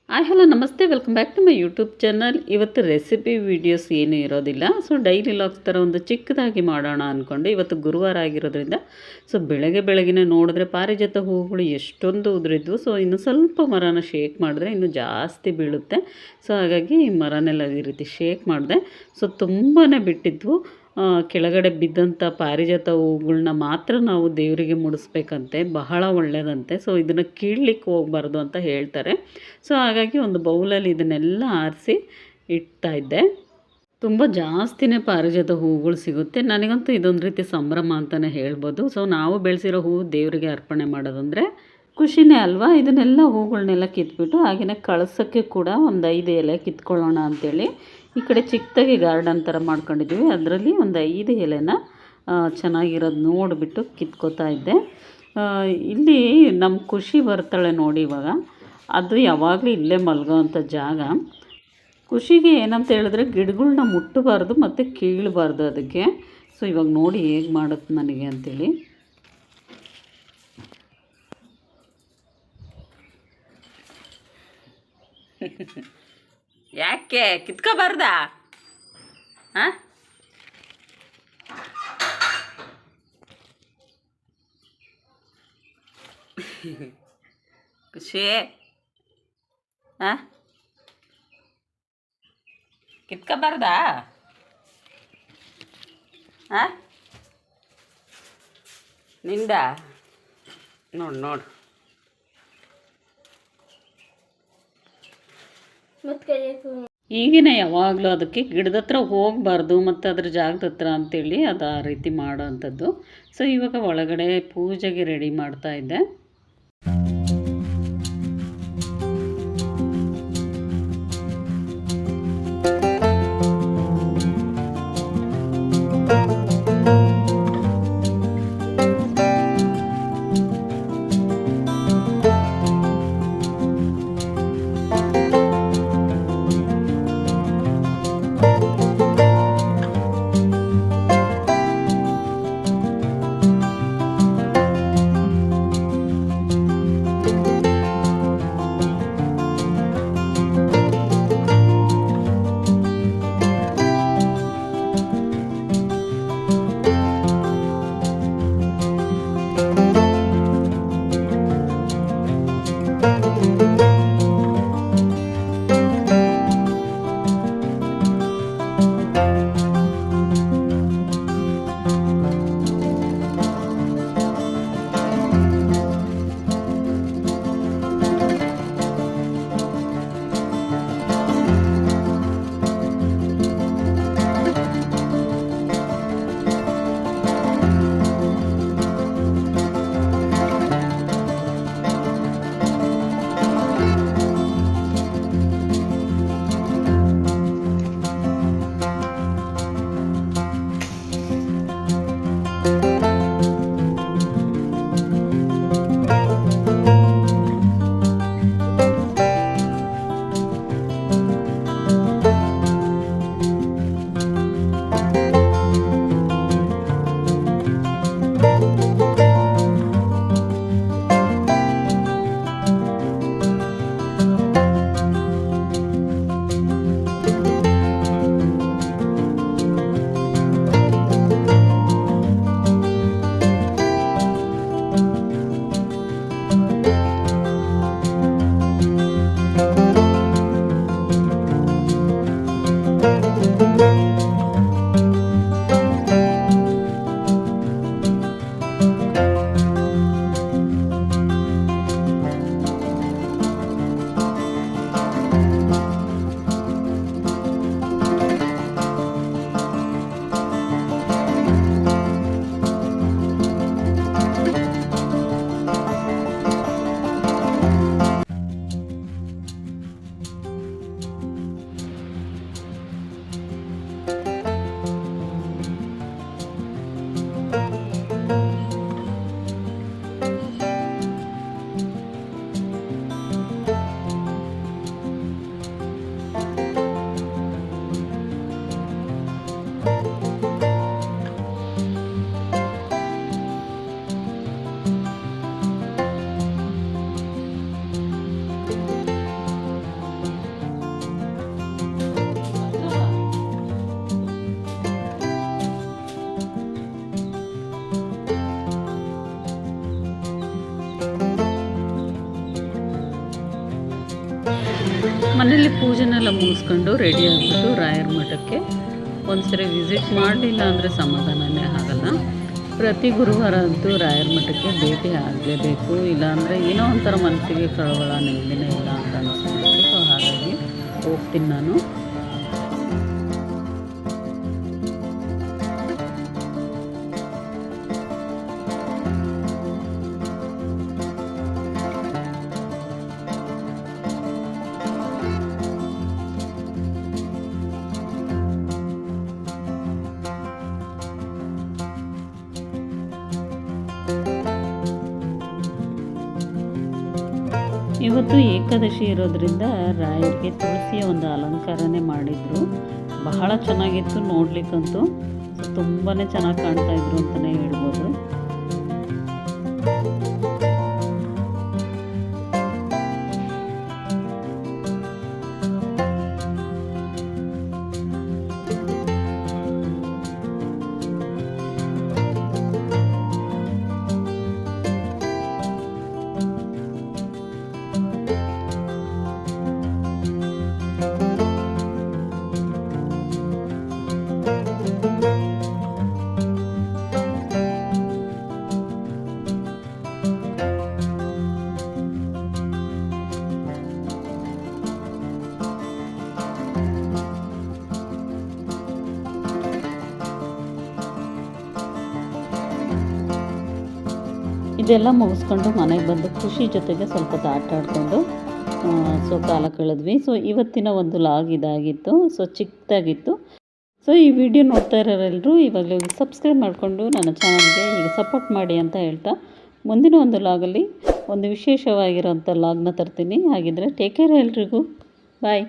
Hello ನಮಸ್ತೆ, welcome back to my YouTube channel. ಇವತ್ತು recipe videos ಏನೂ ಇರೋದಿಲ್ಲ. ಸೊ ಡೈಲಿ ಲಾಗ್ಸ್ ಥರ ಒಂದು ಚಿಕ್ಕದಾಗಿ ಮಾಡೋಣ ಅಂದ್ಕೊಂಡು, ಇವತ್ತು ಗುರುವಾರ ಆಗಿರೋದ್ರಿಂದ ಸೊ ಬೆಳಗ್ಗೆನೇ ನೋಡಿದ್ರೆ ಪಾರಿಜಾತ ಹೂವುಗಳು ಎಷ್ಟೊಂದು ಉದುರಿದ್ವು. ಸೊ ಇನ್ನು ಸ್ವಲ್ಪ ಮರನ ಶೇಕ್ ಮಾಡಿದ್ರೆ ಇನ್ನೂ ಜಾಸ್ತಿ ಬೀಳುತ್ತೆ. ಸೊ ಹಾಗಾಗಿ ಈ ಮರನೆಲ್ಲ ಈ ರೀತಿ ಶೇಕ್ ಮಾಡಿದೆ. ಸೊ ತುಂಬಾ ಬಿಟ್ಟಿದ್ವು. ಕೆಳಗಡೆ ಬಿದ್ದಂಥ ಪಾರಿಜಾತ ಹೂವುಗಳ್ನ ಮಾತ್ರ ನಾವು ದೇವರಿಗೆ ಮುಡಿಸ್ಬೇಕಂತೆ, ಬಹಳ ಒಳ್ಳೆಯದಂತೆ. ಸೊ ಇದನ್ನು ಕೀಳಲಿಕ್ಕೆ ಹೋಗಬಾರ್ದು ಅಂತ ಹೇಳ್ತಾರೆ. ಸೊ ಹಾಗಾಗಿ ಒಂದು ಬೌಲಲ್ಲಿ ಇದನ್ನೆಲ್ಲ ಆರಿಸಿ ಇಡ್ತಾಯಿದ್ದೆ. ತುಂಬ ಜಾಸ್ತಿನೇ ಪಾರಿಜಾತ ಹೂವುಗಳು ಸಿಗುತ್ತೆ. ನನಗಂತೂ ಇದೊಂದು ರೀತಿ ಸಂಭ್ರಮ ಅಂತಲೇ ಹೇಳ್ಬೋದು. ಸೊ ನಾವು ಬೆಳೆಸಿರೋ ಹೂವು ದೇವರಿಗೆ ಅರ್ಪಣೆ ಮಾಡೋದಂದರೆ ಖುಷಿನೇ ಅಲ್ವಾ. ಇದನ್ನೆಲ್ಲ ಹೂಗಳನ್ನೆಲ್ಲ ಕಿತ್ಬಿಟ್ಟು ಹಾಗೆಯೇ ಕಳಸಕ್ಕೆ ಕೂಡ ಒಂದು 5 ಎಲೆ ಕಿತ್ಕೊಳ್ಳೋಣ ಅಂಥೇಳಿ ಈ ಕಡೆ ಚಿಕ್ಕದಾಗಿ ಗಾರ್ಡನ್ ಥರ ಮಾಡ್ಕೊಂಡಿದ್ವಿ. ಅದರಲ್ಲಿ ಒಂದು 5 ಎಲೆನ ಚೆನ್ನಾಗಿರೋದು ನೋಡಿಬಿಟ್ಟು ಕಿತ್ಕೋತಾ ಇದ್ದೆ. ಇಲ್ಲಿ ನಮ್ಮ ಖುಷಿ ಬರ್ತಾಳೆ ನೋಡಿ ಇವಾಗ. ಅದು ಯಾವಾಗಲೂ ಇಲ್ಲೇ ಮಲಗೋ ಅಂಥ ಜಾಗ. ಖುಷಿಗೆ ಏನಂತ ಹೇಳಿದ್ರೆ ಗಿಡಗಳ್ನ ಮುಟ್ಟಬಾರ್ದು ಮತ್ತು ಕೀಳಬಾರ್ದು ಅದಕ್ಕೆ. ಸೊ ಇವಾಗ ನೋಡಿ ಹೇಗೆ ಮಾಡುತ್ತೆ ನನಗೆ ಅಂಥೇಳಿ. ಯಾಕೆ ಕಿತ್ಕೋಬಾರ್ದಾ? ಹಾಂ, ಖುಷಿ ಹಾಂ, ಕಿತ್ಕೋಬಾರ್ದಾ? ಹಾಂ, ನಿಂದ ನೋಡು ಈಗಿನ ಯಾವಾಗಲೂ ಅದಕ್ಕೆ ಗಿಡದ ಹತ್ರ ಹೋಗಬಾರ್ದು ಮತ್ತು ಅದ್ರ ಜಾಗದ ಹತ್ರ ಅಂತೇಳಿ ಅದು ಆ ರೀತಿ ಮಾಡೋ ಅಂಥದ್ದು. ಸೊ ಇವಾಗ ಒಳಗಡೆ ಪೂಜೆಗೆ ರೆಡಿ ಮಾಡ್ತಾ ಇದ್ದೆ. ಮನೇಲಿ ಪೂಜೆನೆಲ್ಲ ಮುಗಿಸ್ಕೊಂಡು ರೆಡಿ ಆಗಿಬಿಟ್ಟು ರಾಯರ ಮಠಕ್ಕೆ ಒಂದ್ಸರಿ ವಿಸಿಟ್ ಮಾಡಲಿಲ್ಲ ಅಂದರೆ ಸಮಾಧಾನನೇ ಆಗಲ್ಲ. ಪ್ರತಿ ಗುರುವಾರ ಅಂತೂ ರಾಯರ ಮಠಕ್ಕೆ ಭೇಟಿ ಆಗಲೇಬೇಕು, ಇಲ್ಲಾಂದರೆ ಏನೋ ಒಂಥರ ಮನಸ್ಸಿಗೆ ಕಳವಳ ನೆಮ್ಮದಿನೇ ಇಲ್ಲ ಅಂತ ಅನಿಸ್ಬಿಟ್ಟು. ಸೊ ಹಾಗಾಗಿ ಹೋಗ್ತೀನಿ ನಾನು. ಇವತ್ತು ಏಕಾದಶಿ ಇರೋದ್ರಿಂದ ರಾಯರಿಗೆ ತುಳಸಿಯ ಒಂದು ಅಲಂಕಾರನೇ ಮಾಡಿದರು. ಬಹಳ ಚೆನ್ನಾಗಿತ್ತು ನೋಡ್ಲಿಕ್ಕಂತೂ. ತುಂಬಾ ಚೆನ್ನಾಗಿ ಕಾಣ್ತಾ ಇದ್ರು ಅಂತಲೇ ಹೇಳ್ಬೋದು. ಇದೆಲ್ಲ ಮುಗಿಸ್ಕೊಂಡು ಮನೆಗೆ ಬಂದು ಖುಷಿ ಜೊತೆಗೆ ಸ್ವಲ್ಪ ಆಟ ಆಡಿಕೊಂಡು ಕಾಲ ಕಳೆದ್ವಿ. ಸೊ ಇವತ್ತಿನ ಒಂದು ಲಾಗ್ ಇದಾಗಿತ್ತು. ಸೊ ಚಿಕ್ಕದಾಗಿತ್ತು. ಸೊ ಈ ವಿಡಿಯೋ ನೋಡ್ತಾ ಇರೋರೆಲ್ಲರೂ ಇವಾಗಲೇ ಸಬ್ಸ್ಕ್ರೈಬ್ ಮಾಡಿಕೊಂಡು ನನ್ನ ಚಾನಲ್ಗೆ ಈಗ ಸಪೋರ್ಟ್ ಮಾಡಿ ಅಂತ ಹೇಳ್ತಾ, ಮುಂದಿನ ಒಂದು ಲಾಗಲ್ಲಿ ಒಂದು ವಿಶೇಷವಾಗಿರೋಂಥ ಲಾಗ್ನ ತರ್ತೀನಿ. ಹಾಗಿದ್ರೆ ಟೇಕ್ ಕೇರ್ ಎಲ್ರಿಗೂ. ಬಾಯ್.